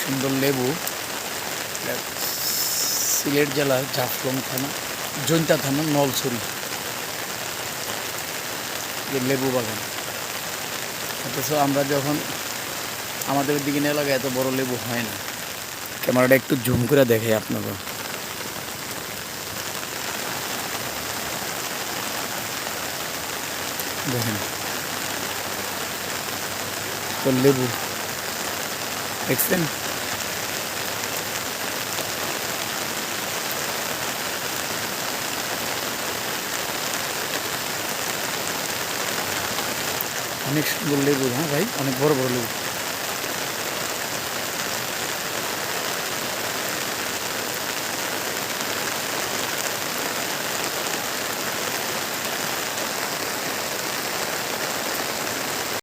সুন্দর লেবু। সিলেট জেলার জাফলং থানা, জৈন্তা থানা, নলছড়ি লেবু বাগান। অথচ আমরা যখন আমাদের দিকে এলাকায় এত বড় লেবু হয় না। ক্যামেরাটা একটু জুম করে দেখাই আপনারা দেখেন। তো লেবু দেখছেন, অনেক সুন্দর লেবু। হ্যাঁ ভাই, অনেক বড় বড় লেবু।